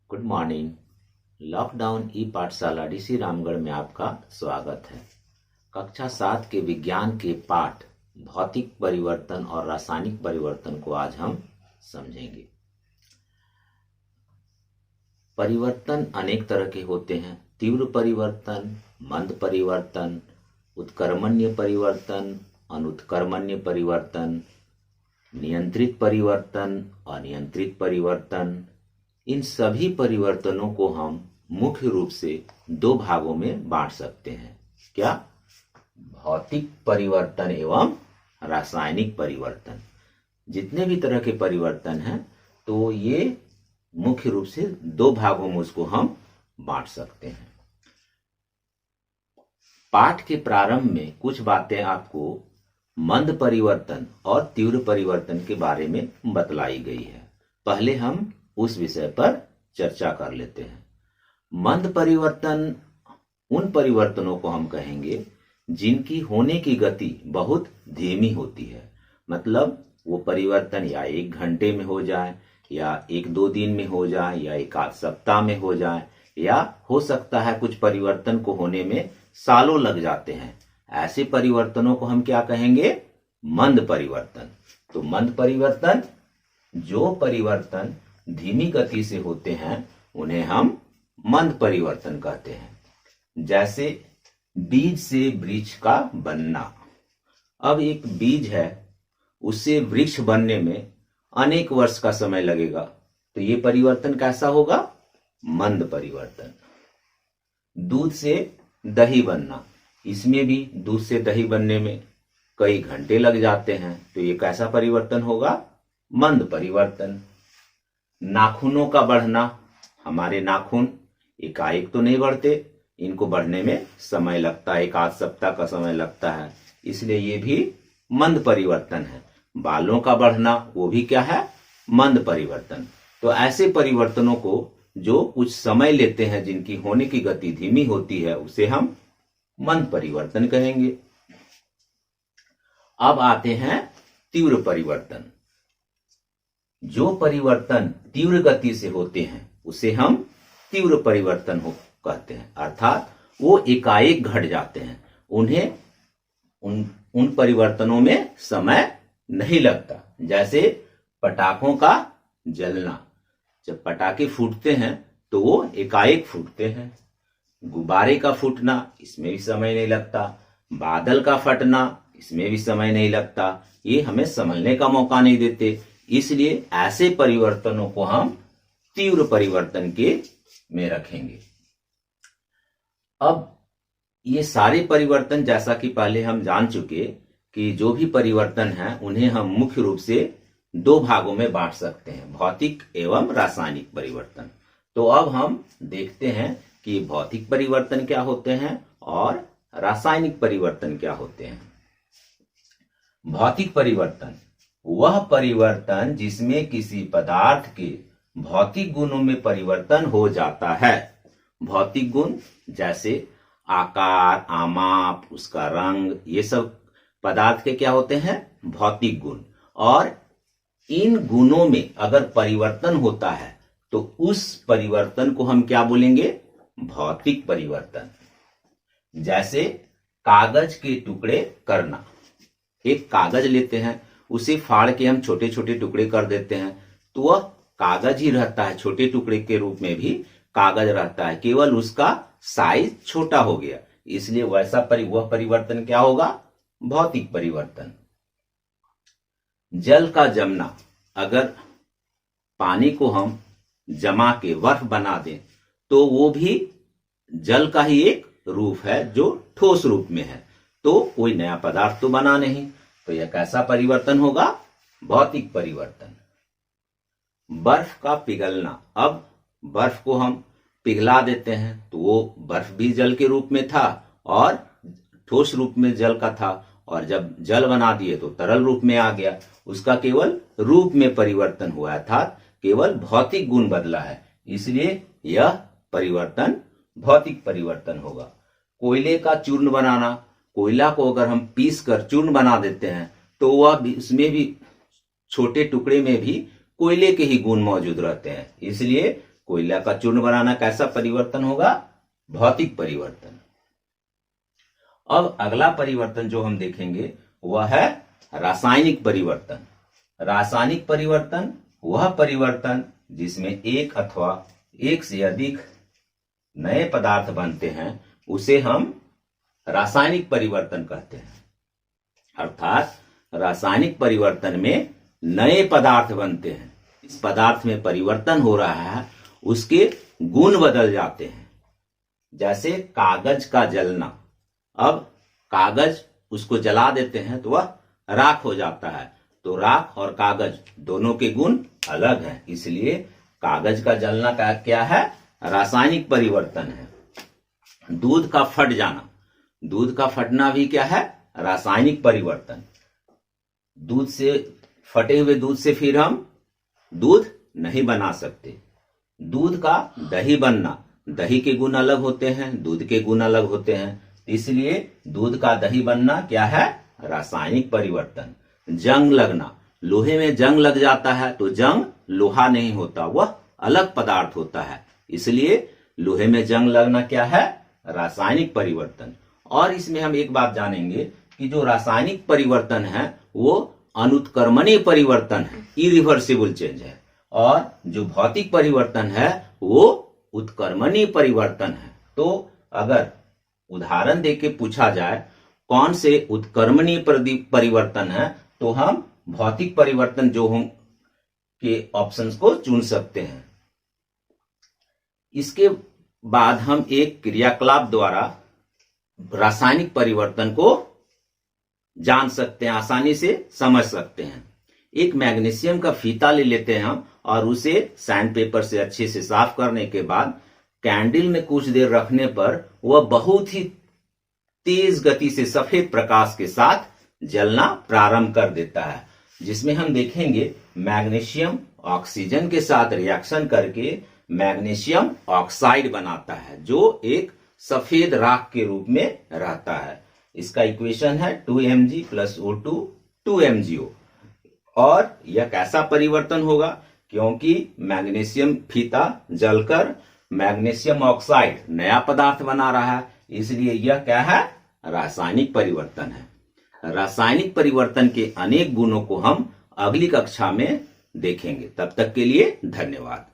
Good morning. Lockdown ई पाठशाला DC Ramgarh में आपका स्वागत है। कक्षा 7 के विज्ञान के पाठ भौतिक परिवर्तन और रासायनिक परिवर्तन को आज हम समझेंगे। परिवर्तन अनेक तरह के होते हैं। तीव्र परिवर्तन, मंद परिवर्तन, उत्कर्मण्य परिवर्तन, अनुत्कर्मण्य परिवर्तन, नियंत्रित परिवर्तन, अनियंत्रित परिवर्तन। इन सभी परिवर्तनों को हम मुख्य रूप से दो भागों में बांट सकते हैं। क्या? भौतिक परिवर्तन एवं रासायनिक परिवर्तन। जितने भी तरह के परिवर्तन हैं तो ये मुख्य रूप से दो भागों में उसको हम बांट सकते हैं। पाठ के प्रारंभ में कुछ बातें आपको मंद परिवर्तन और तीव्र परिवर्तन के बारे में बतलाई गई है। पहले हम उस विषय पर चर्चा कर लेते हैं। मंद परिवर्तन उन परिवर्तनों को हम कहेंगे जिनकी होने की गति बहुत धीमी होती है। मतलब वो परिवर्तन या 1 घंटे में हो जाए, या 1-2 दिन में हो जाए, या 1 सप्ताह में हो जाए, या हो सकता है कुछ परिवर्तन को होने में सालों लग जाते हैं। ऐसे परिवर्तनों को हम क्या कहेंगे? मंद परिवर्तन। तो मंद परिवर्तन, जो परिवर्तन धीमी गति से होते हैं उन्हें हम मंद परिवर्तन कहते हैं। जैसे बीज से वृक्ष का बनना। अब एक बीज है, उससे वृक्ष बनने में अनेक वर्ष का समय लगेगा, तो ये परिवर्तन कैसा होगा? मंद परिवर्तन। दूध से दही बनना, इसमें भी दूध से दही बनने में कई घंटे लग जाते हैं, तो ये कैसा परिवर्तन होगा? मंद परिवर्तन। नाखूनों का बढ़ना, हमारे नाखून एकाएक तो नहीं बढ़ते, इनको बढ़ने में समय लगता है, 1 सप्ताह का समय लगता है, इसलिए ये भी मंद परिवर्तन है। बालों का बढ़ना, वो भी क्या है? मंद परिवर्तन। तो ऐसे परिवर्तनों को जो कुछ समय लेते हैं, जिनकी होने की गति धीमी होती है, उसे हम मंद परिवर्तन कहेंगे। अब आते हैं तीव्र परिवर्तन। जो परिवर्तन तीव्र गति से होते हैं उसे हम तीव्र परिवर्तन कहते हैं। अर्थात वो एकाएक घट जाते हैं, उन्हें उन परिवर्तनों में समय नहीं लगता। जैसे पटाखों का जलना, जब पटाखे फूटते हैं तो वो एकाएक फूटते हैं। गुब्बारे का फूटना, इसमें भी समय नहीं लगता। बादल का फटना, इसमें भी समय नहीं लगता। ये हमें समझने का मौका नहीं देते, इसलिए ऐसे परिवर्तनों को हम तीव्र परिवर्तन के में रखेंगे। अब ये सारे परिवर्तन, जैसा कि पहले हम जान चुके कि जो भी परिवर्तन है उन्हें हम मुख्य रूप से दो भागों में बांट सकते हैं, भौतिक एवं रासायनिक परिवर्तन। तो अब हम देखते हैं कि भौतिक परिवर्तन क्या होते हैं और रासायनिक परिवर्तन क्या होते हैं। भौतिक परिवर्तन वह परिवर्तन जिसमें किसी पदार्थ के भौतिक गुणों में परिवर्तन हो जाता है। भौतिक गुण जैसे आकार, आमाप, उसका रंग, ये सब पदार्थ के क्या होते हैं? भौतिक गुण। और इन गुणों में अगर परिवर्तन होता है तो उस परिवर्तन को हम क्या बोलेंगे? भौतिक परिवर्तन। जैसे कागज के टुकड़े करना। एक कागज लेते हैं, उसे फाड़ के हम छोटे छोटे टुकड़े कर देते हैं, तो वह कागज ही रहता है, छोटे टुकड़े के रूप में भी कागज रहता है, केवल उसका साइज छोटा हो गया। इसलिए वैसा वह परिवर्तन क्या होगा? भौतिक परिवर्तन। जल का जमना, अगर पानी को हम जमा के बर्फ बना दें तो वो भी जल का ही एक रूप है जो ठोस रूप में है, तो कोई नया पदार्थ तो बना नहीं, तो यह कैसा परिवर्तन होगा? भौतिक परिवर्तन। बर्फ का पिघलना, अब बर्फ को हम पिघला देते हैं तो वो बर्फ भी जल के रूप में था और ठोस रूप में जल का था, और जब जल बना दिए तो तरल रूप में आ गया, उसका केवल रूप में परिवर्तन हुआ, अर्थात केवल भौतिक गुण बदला है, इसलिए यह परिवर्तन भौतिक परिवर्तन होगा। कोयले का चूर्ण बनाना, कोयला को अगर हम पीस कर चूर्ण बना देते हैं तो वह भी, उसमें भी छोटे टुकड़े में भी कोयले के ही गुण मौजूद रहते हैं, इसलिए कोयला का चूर्ण बनाना कैसा परिवर्तन होगा? भौतिक परिवर्तन। अब अगला परिवर्तन जो हम देखेंगे वह है रासायनिक परिवर्तन। रासायनिक परिवर्तन वह परिवर्तन जिसमें एक अथवा एक से अधिक नए पदार्थ बनते हैं उसे हम रासायनिक परिवर्तन कहते हैं। अर्थात रासायनिक परिवर्तन में नए पदार्थ बनते हैं, इस पदार्थ में परिवर्तन हो रहा है, उसके गुण बदल जाते हैं। जैसे कागज का जलना, अब कागज उसको जला देते हैं तो वह राख हो जाता है, तो राख और कागज दोनों के गुण अलग हैं, इसलिए कागज का जलना का क्या है? रासायनिक परिवर्तन है। दूध का फट जाना, दूध का फटना भी क्या है? रासायनिक परिवर्तन। दूध से फटे हुए दूध से फिर हम दूध नहीं बना सकते। दूध का दही बनना, दही के गुण अलग होते हैं, दूध के गुण अलग होते हैं, इसलिए दूध का दही बनना क्या है? रासायनिक परिवर्तन। जंग लगना, लोहे में जंग लग जाता है तो जंग लोहा नहीं होता, वह अलग पदार्थ होता है, इसलिए लोहे में जंग लगना क्या है? रासायनिक परिवर्तन। और इसमें हम एक बात जानेंगे कि जो रासायनिक परिवर्तन है वो अनुत्क्रमणीय परिवर्तन है, इरिवर्सिबल चेंज है, और जो भौतिक परिवर्तन है वो उत्क्रमणीय परिवर्तन है। तो अगर उदाहरण देके पूछा जाए कौन से उत्क्रमणीय परिवर्तन है तो हम भौतिक परिवर्तन जो हम के ऑप्शंस को चुन सकते हैं। इसके बाद हम एक क्रियाकलाप द्वारा रासायनिक परिवर्तन को जान सकते हैं, आसानी से समझ सकते हैं। एक मैग्नीशियम का फीता ले लेते हैं हम और उसे सैंड पेपर से अच्छे से साफ करने के बाद कैंडल में कुछ देर रखने पर वह बहुत ही तेज गति से सफेद प्रकाश के साथ जलना प्रारंभ कर देता है, जिसमें हम देखेंगे मैग्नीशियम ऑक्सीजन के साथ रिएक्शन करके मैग्नीशियम ऑक्साइड बनाता है जो एक सफेद राख के रूप में रहता है। इसका इक्वेशन है 2Mg + O2 2MgO। और यह कैसा परिवर्तन होगा? क्योंकि मैग्नीशियम फीता जलकर मैग्नीशियम ऑक्साइड नया पदार्थ बना रहा है, इसलिए यह क्या है? रासायनिक परिवर्तन है। रासायनिक परिवर्तन के अनेक गुणों को हम अगली कक्षा में देखेंगे। तब तक के लिए धन्यवाद।